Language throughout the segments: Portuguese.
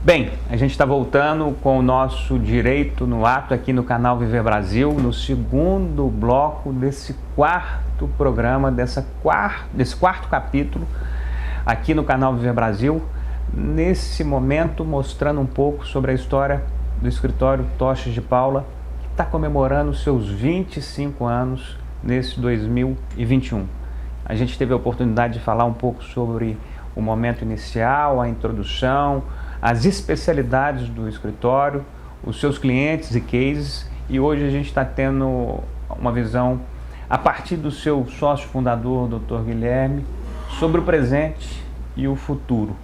Bem, a gente está voltando com o nosso Direito no Ato aqui no canal Viver Brasil, no segundo bloco desse quarto programa, desse quarto capítulo aqui no canal Viver Brasil, nesse momento mostrando um pouco sobre a história do escritório Toches de Paula, que está comemorando seus 25 anos nesse 2021. A gente teve a oportunidade de falar um pouco sobre o momento inicial, a introdução, as especialidades do escritório, os seus clientes e cases, e hoje a gente está tendo uma visão a partir do seu sócio fundador, Dr. Guilherme, sobre o presente e o futuro.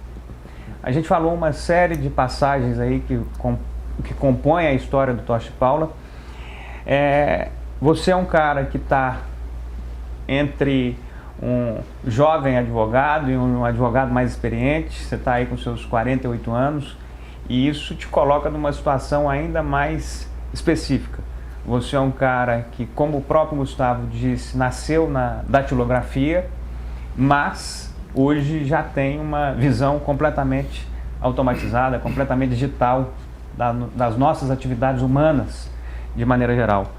A gente falou uma série de passagens aí que compõem a história do Toches de Paula. Você é um cara que está entre um jovem advogado e um advogado mais experiente. Você está aí com seus 48 anos e isso te coloca numa situação ainda mais específica. Você é um cara que, como o próprio Gustavo disse, nasceu na datilografia, mas hoje já tem uma visão completamente automatizada, completamente digital das nossas atividades humanas de maneira geral.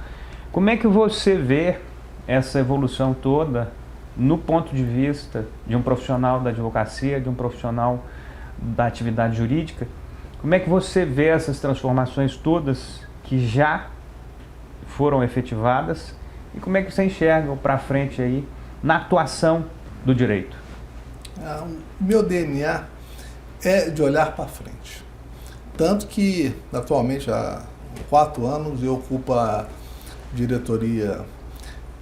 Como é que você vê essa evolução toda no ponto de vista de um profissional da advocacia, de um profissional da atividade jurídica? Como é que você vê essas transformações todas que já foram efetivadas e como é que você enxerga para frente aí na atuação do direito? Meu DNA é de olhar para frente. Tanto que, atualmente, há 4 anos, eu ocupo a diretoria.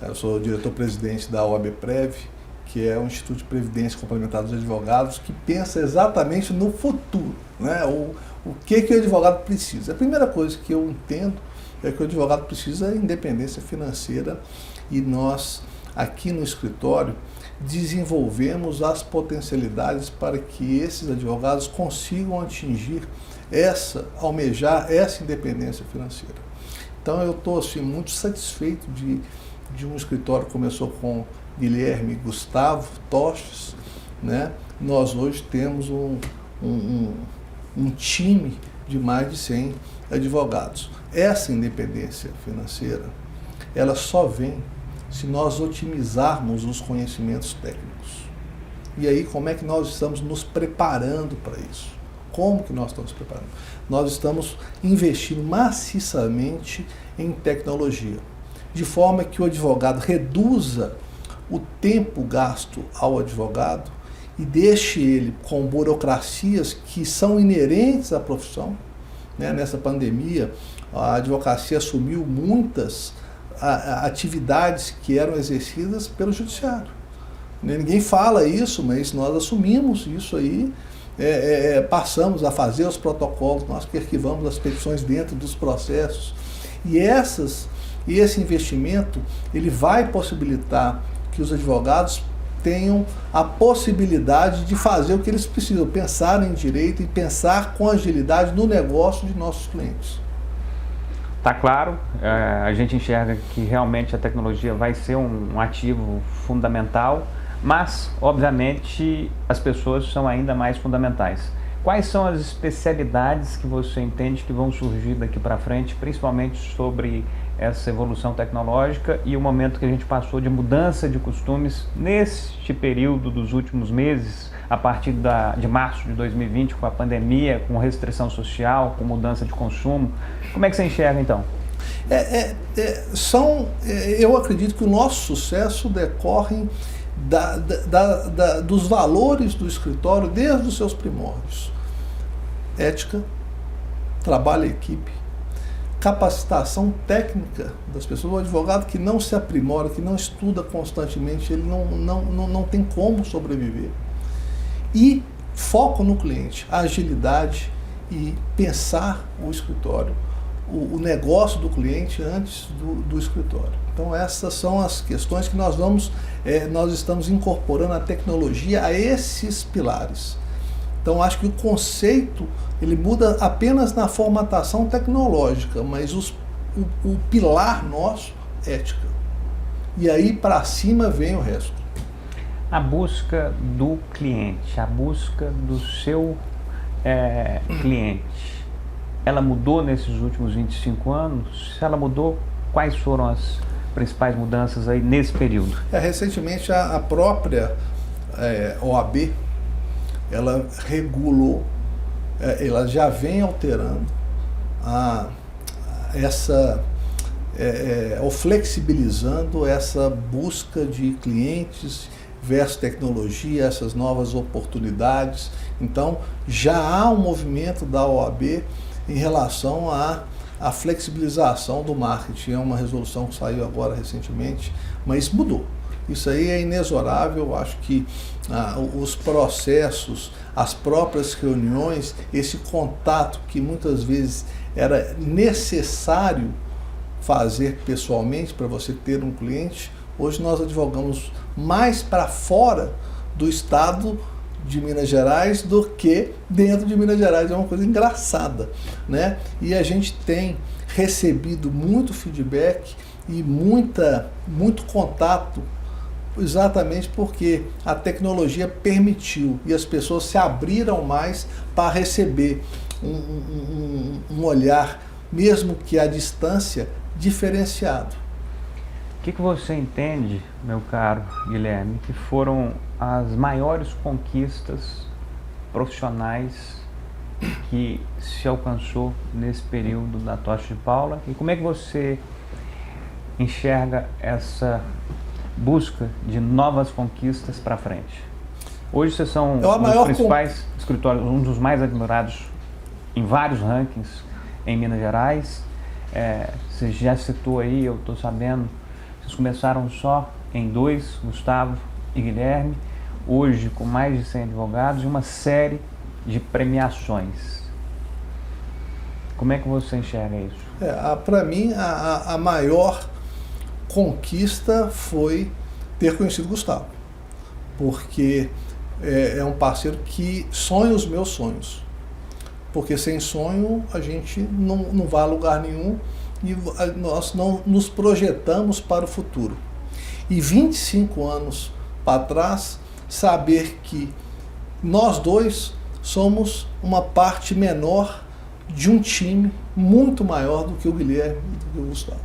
Eu sou diretor-presidente da OABPrev, que é o Instituto de Previdência Complementar dos Advogados, que pensa exatamente no futuro, né? O que o advogado precisa. A primeira coisa que eu entendo é que o advogado precisa de independência financeira e nós, aqui no escritório, desenvolvemos as potencialidades para que esses advogados consigam almejar essa independência financeira. Então eu estou assim, muito satisfeito de um escritório que começou com Guilherme e Gustavo Toches, né? Nós hoje temos um time de mais de 100 advogados. Essa independência financeira, ela só vem se nós otimizarmos os conhecimentos técnicos. E aí, como é que nós estamos nos preparando para isso? Como que nós estamos preparando? Nós estamos investindo maciçamente em tecnologia, de forma que o advogado reduza o tempo gasto ao advogado e deixe ele com burocracias que são inerentes à profissão. Nessa pandemia, a advocacia assumiu muitas atividades que eram exercidas pelo judiciário. Ninguém fala isso, mas nós assumimos isso aí, passamos a fazer os protocolos, nós que arquivamos as petições dentro dos processos. E esse investimento ele vai possibilitar que os advogados tenham a possibilidade de fazer o que eles precisam, pensar em direito e pensar com agilidade no negócio de nossos clientes. Tá claro, a gente enxerga que realmente a tecnologia vai ser um ativo fundamental, mas, obviamente, as pessoas são ainda mais fundamentais. Quais são as especialidades que você entende que vão surgir daqui para frente, principalmente sobre essa evolução tecnológica e o momento que a gente passou de mudança de costumes neste período dos últimos meses, a partir de março de 2020, com a pandemia, com restrição social, com mudança de consumo? Como é que você enxerga, então? Eu acredito que o nosso sucesso decorre dos valores do escritório desde os seus primórdios. Ética, trabalho em equipe, capacitação técnica das pessoas. O advogado que não se aprimora, que não estuda constantemente, ele não tem como sobreviver. E foco no cliente, agilidade e pensar o escritório, o negócio do cliente antes do escritório. Então essas são as questões que nós estamos incorporando a tecnologia a esses pilares. Então acho que o conceito ele muda apenas na formatação tecnológica, mas o pilar nosso é ética. E aí para cima vem o resto. A busca do cliente, a busca do seu cliente, ela mudou nesses últimos 25 anos? Se ela mudou, quais foram as principais mudanças aí nesse período? Recentemente a própria OAB, ela regulou, ela já vem alterando ou flexibilizando essa busca de clientes versus tecnologia, essas novas oportunidades. Então, já há um movimento da OAB em relação à flexibilização do marketing. É uma resolução que saiu agora recentemente, mas mudou. Isso aí é inexorável. Eu acho que os processos, as próprias reuniões, esse contato que muitas vezes era necessário fazer pessoalmente para você ter um cliente, hoje nós advogamos mais para fora do estado de Minas Gerais do que dentro de Minas Gerais. É uma coisa engraçada, né? E a gente tem recebido muito feedback e muito contato, exatamente porque a tecnologia permitiu e as pessoas se abriram mais para receber um olhar, mesmo que à distância, diferenciado. O que você entende, meu caro Guilherme, que foram as maiores conquistas profissionais que se alcançou nesse período da Tocha de Paula? E como é que você enxerga essa busca de novas conquistas para frente? Hoje vocês são um dos principais escritórios, um dos mais admirados em vários rankings em Minas Gerais. Você já citou aí, eu estou sabendo, vocês começaram só em 2, Gustavo e Guilherme, hoje com mais de 100 advogados e uma série de premiações. Como é que você enxerga isso? Para mim, a maior conquista foi ter conhecido Gustavo, porque é um parceiro que sonha os meus sonhos, porque sem sonho a gente não vai a lugar nenhum e nós não nos projetamos para o futuro. E 25 anos para trás, saber que nós dois somos uma parte menor de um time muito maior do que o Guilherme e do que o Gustavo.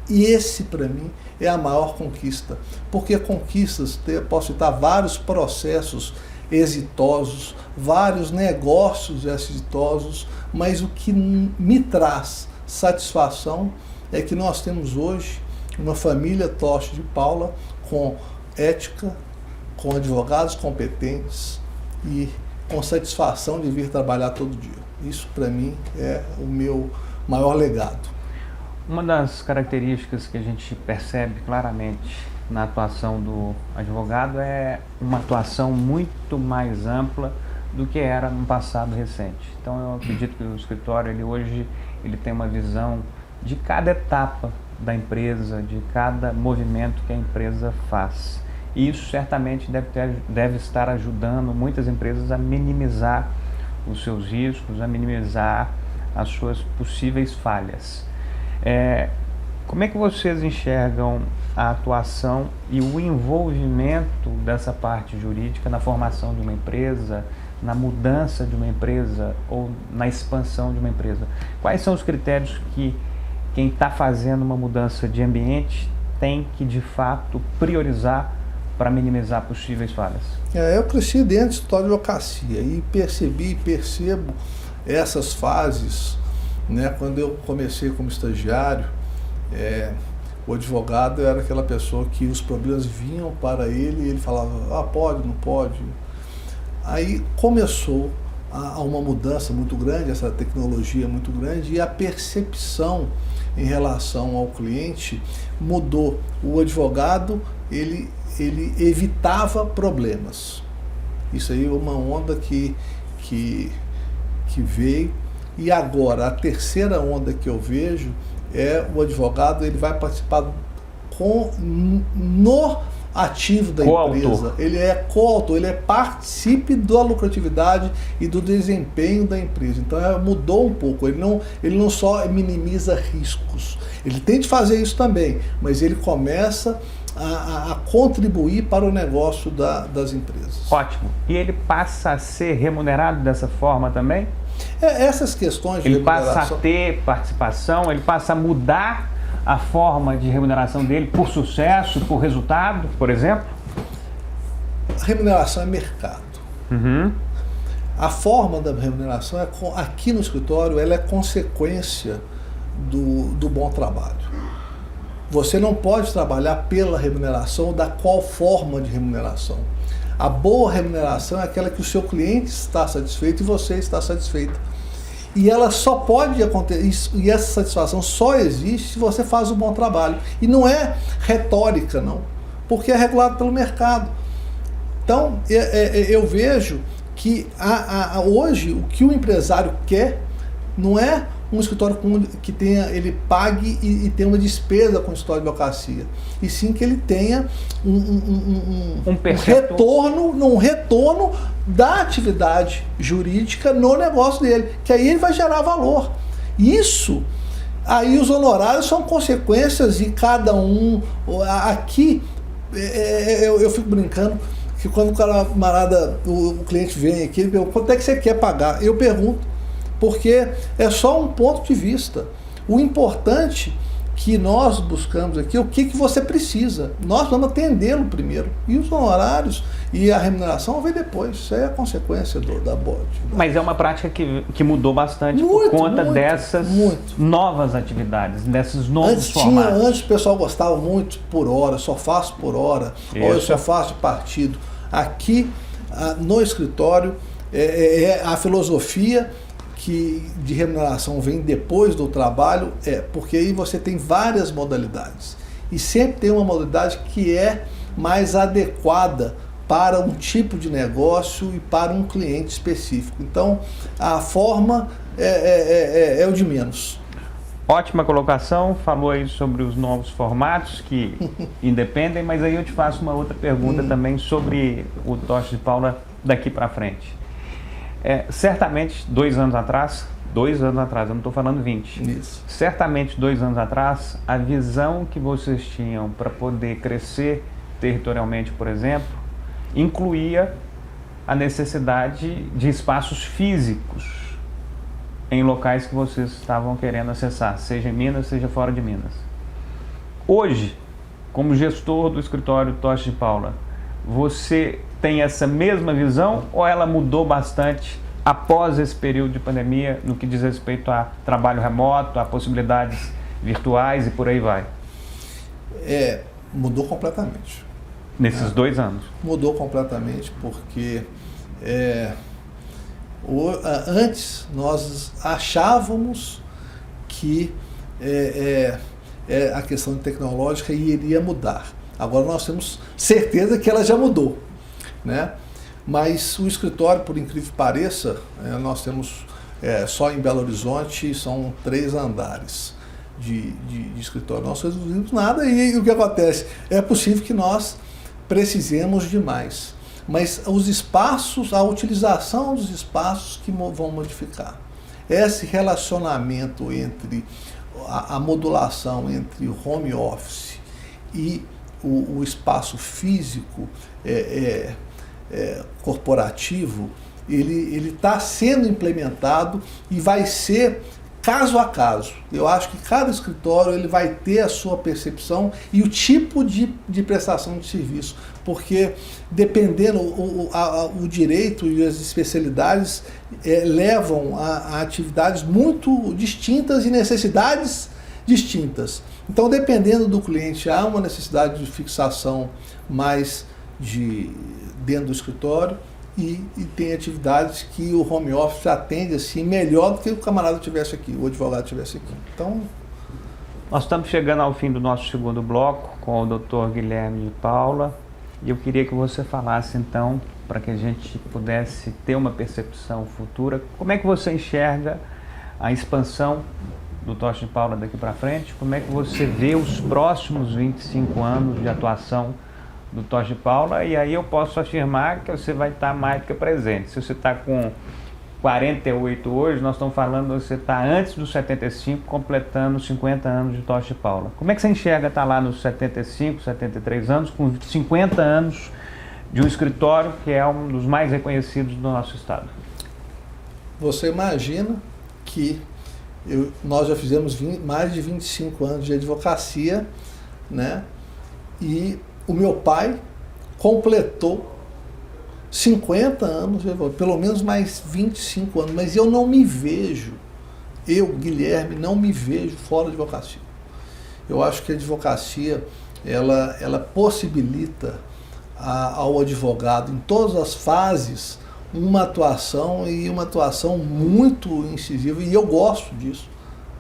E esse, para mim, é a maior conquista. Porque conquistas, posso citar vários processos exitosos, vários negócios exitosos, mas o que me traz satisfação é que nós temos hoje uma família Tocha de Paula com ética, com advogados competentes e com satisfação de vir trabalhar todo dia. Isso, para mim, é o meu maior legado. Uma das características que a gente percebe claramente na atuação do advogado é uma atuação muito mais ampla do que era no passado recente. Então eu acredito que o escritório hoje tem uma visão de cada etapa da empresa, de cada movimento que a empresa faz. E isso certamente deve estar ajudando muitas empresas a minimizar os seus riscos, a minimizar as suas possíveis falhas. Como é que vocês enxergam a atuação e o envolvimento dessa parte jurídica na formação de uma empresa, na mudança de uma empresa ou na expansão de uma empresa? Quais são os critérios que quem está fazendo uma mudança de ambiente tem que, de fato, priorizar para minimizar possíveis falhas? Eu cresci dentro do escritório de advocacia e percebo essas fases, né? Quando eu comecei como estagiário, o advogado era aquela pessoa que os problemas vinham para ele e ele falava, pode, não pode. Aí começou uma mudança muito grande, essa tecnologia muito grande, e a percepção em relação ao cliente mudou. O advogado, ele evitava problemas. Isso aí é uma onda que veio. E agora, a terceira onda que eu vejo é o advogado, ele vai participar no ativo da empresa. Ele é coautor, ele participe da lucratividade e do desempenho da empresa. Então mudou um pouco, ele não só minimiza riscos, ele tem de fazer isso também, mas ele começa a contribuir para o negócio das empresas. Ótimo. E ele passa a ser remunerado dessa forma também? Essas questões de remuneração... Ele passa a ter participação, ele passa a mudar a forma de remuneração dele por sucesso, por resultado, por exemplo? A remuneração é mercado. Uhum. A forma da remuneração, aqui no escritório, ela é consequência do bom trabalho. Você não pode trabalhar pela remuneração ou da qual forma de remuneração. A boa remuneração é aquela que o seu cliente está satisfeito e você está satisfeito. E ela só pode acontecer, e essa satisfação só existe se você faz um bom trabalho. E não é retórica, não, porque é regulado pelo mercado. Então, eu vejo que hoje o que o empresário quer não é um escritório que ele pague e tenha uma despesa com o escritório de advocacia, e sim que ele tenha um retorno da atividade jurídica no negócio dele, que aí ele vai gerar valor. Isso, aí os honorários são consequências e cada um, aqui, eu fico brincando, que quando o cliente vem aqui, ele pergunta, quanto é que você quer pagar? Eu pergunto, porque é só um ponto de vista. O importante que nós buscamos aqui é o que você precisa. Nós vamos atendê-lo primeiro. E os honorários e a remuneração vem depois. Isso é a consequência da BOD. Mas é uma prática que mudou bastante por conta dessas novas atividades, desses novos formatos. Antes o pessoal gostava muito por hora, só faço por hora, ou eu só faço de partido. Aqui no escritório, a filosofia de remuneração vem depois do trabalho, porque aí você tem várias modalidades. E sempre tem uma modalidade que é mais adequada para um tipo de negócio e para um cliente específico. Então, a forma é o de menos. Ótima colocação, falou aí sobre os novos formatos que independem, mas aí eu te faço uma outra pergunta também sobre o Toches de Paula daqui para frente. Certamente, 2 anos atrás, eu não estou falando 20. Isso. Certamente, 2 anos atrás, a visão que vocês tinham para poder crescer territorialmente, por exemplo, incluía a necessidade de espaços físicos em locais que vocês estavam querendo acessar, seja em Minas, seja fora de Minas. Hoje, como gestor do escritório Toches de Paula, você tem essa mesma visão ou ela mudou bastante após esse período de pandemia no que diz respeito a trabalho remoto, a possibilidades virtuais e por aí vai? Mudou completamente. Nesses 2 anos? Mudou completamente porque antes nós achávamos que a questão tecnológica iria mudar. Agora nós temos certeza que ela já mudou, né? Mas o escritório, por incrível que pareça, nós temos só em Belo Horizonte são 3 andares de escritório. Nós não reduzimos nada e o que acontece? É possível que nós precisemos de mais. Mas os espaços, a utilização dos espaços que vão modificar. Esse relacionamento entre a modulação entre o home office e o espaço físico corporativo, ele está sendo implementado e vai ser caso a caso. Eu acho que cada escritório ele vai ter a sua percepção e o tipo de prestação de serviço, porque dependendo o direito e as especialidades levam a atividades muito distintas e necessidades distintas. Então, dependendo do cliente, há uma necessidade de fixação mais dentro do escritório e tem atividades que o home office atende assim melhor do que o camarada estivesse aqui, o advogado estivesse aqui. Então, nós estamos chegando ao fim do nosso segundo bloco com o Dr. Guilherme de Paula e eu queria que você falasse então, para que a gente pudesse ter uma percepção futura, como é que você enxerga a expansão do Toches de Paula daqui para frente, como é que você vê os próximos 25 anos de atuação do Toches de Paula, e aí eu posso afirmar que você vai estar mais do que presente. Se você está com 48 hoje, nós estamos falando, você está antes dos 75, completando 50 anos de Tocha e Paula. Como é que você enxerga estar lá nos 75, 73 anos, com 50 anos de um escritório que é um dos mais reconhecidos do nosso estado? Você imagina que nós já fizemos mais de 25 anos de advocacia, né? E o meu pai completou 50 anos, pelo menos mais 25 anos, mas eu não me vejo, Guilherme, não me vejo fora da advocacia. Eu acho que a advocacia, ela possibilita ao advogado, em todas as fases, uma atuação muito incisiva, e eu gosto disso.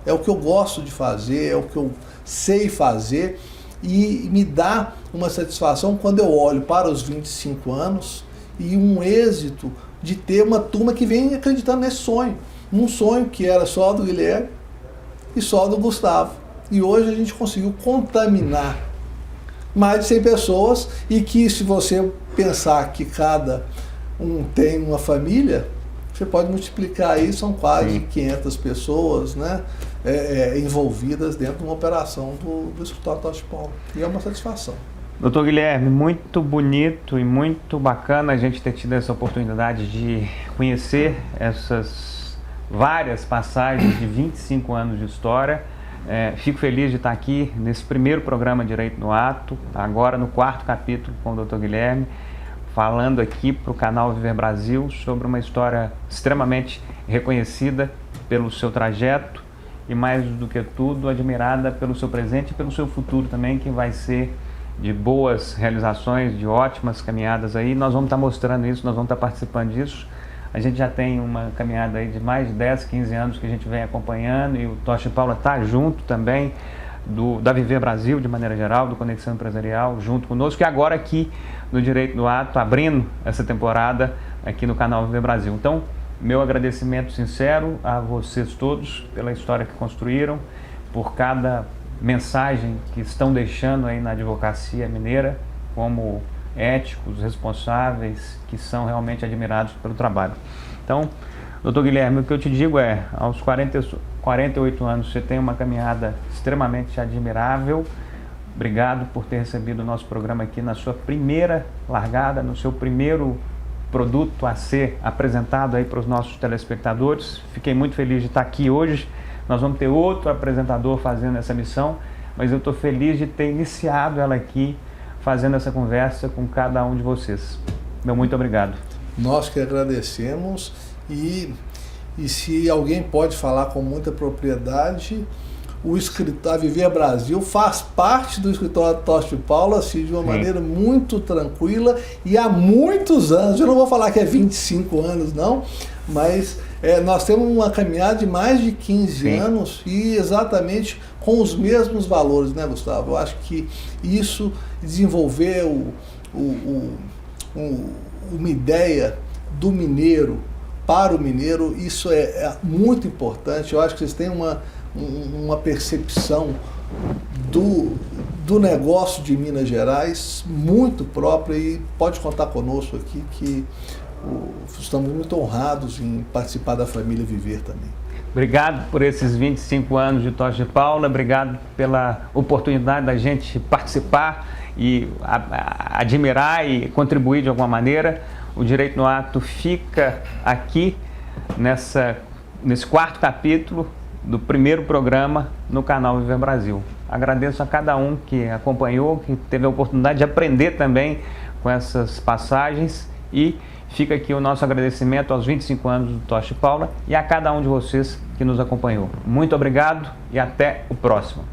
É o que eu gosto de fazer, é o que eu sei fazer, e me dá uma satisfação quando eu olho para os 25 anos e um êxito de ter uma turma que vem acreditando nesse sonho. Um sonho que era só do Guilherme e só do Gustavo. E hoje a gente conseguiu contaminar mais de 100 pessoas, e que, se você pensar que cada um tem uma família, você pode multiplicar aí, são quase 500 pessoas, né, envolvidas dentro de uma operação do escritório Tocha e Paula. E é uma satisfação. Doutor Guilherme, muito bonito e muito bacana a gente ter tido essa oportunidade de conhecer essas várias passagens de 25 anos de história. Fico feliz de estar aqui nesse primeiro programa Direito no Ato, agora no 4º capítulo com o Dr. Guilherme, falando aqui para o canal Viver Brasil sobre uma história extremamente reconhecida pelo seu trajeto e, mais do que tudo, admirada pelo seu presente e pelo seu futuro também, que vai ser de boas realizações, de ótimas caminhadas aí. Nós vamos estar mostrando isso, nós vamos estar participando disso. A gente já tem uma caminhada aí de mais de 10, 15 anos que a gente vem acompanhando, e o Tocha e Paula está junto também da Viver Brasil, de maneira geral, do Conexão Empresarial, junto conosco, e agora aqui no Direito no Ato, abrindo essa temporada aqui no canal Viver Brasil. Então, meu agradecimento sincero a vocês todos pela história que construíram, por cada mensagem que estão deixando aí na advocacia mineira, como éticos, responsáveis, que são realmente admirados pelo trabalho. Então, doutor Guilherme, o que eu te digo é, aos 48 anos você tem uma caminhada extremamente admirável. Obrigado por ter recebido o nosso programa aqui na sua primeira largada, no seu primeiro produto a ser apresentado aí para os nossos telespectadores. Fiquei muito feliz de estar aqui hoje. Nós vamos ter outro apresentador fazendo essa missão, mas eu estou feliz de ter iniciado ela aqui, fazendo essa conversa com cada um de vocês. Meu muito obrigado. Nós que agradecemos, e se alguém pode falar com muita propriedade, o escritório Viver Brasil faz parte do escritório Tocha e Paula, assim, de uma maneira muito tranquila, e há muitos anos. Eu não vou falar que é 25 anos não, mas nós temos uma caminhada de mais de 15 anos, e exatamente com os mesmos valores, né, Gustavo? Eu acho que isso, desenvolver uma ideia do mineiro para o mineiro, isso é muito importante. Eu acho que vocês têm uma percepção do negócio de Minas Gerais muito própria, e pode contar conosco aqui que estamos muito honrados em participar da família Viver também. Obrigado por esses 25 anos de Tocha e Paula, obrigado pela oportunidade da gente participar e admirar e contribuir de alguma maneira. O Direito no Ato fica aqui nesse 4º capítulo do primeiro programa no canal Viver Brasil. Agradeço a cada um que acompanhou, que teve a oportunidade de aprender também com essas passagens, e fica aqui o nosso agradecimento aos 25 anos do Tocha e Paula e a cada um de vocês que nos acompanhou. Muito obrigado e até o próximo.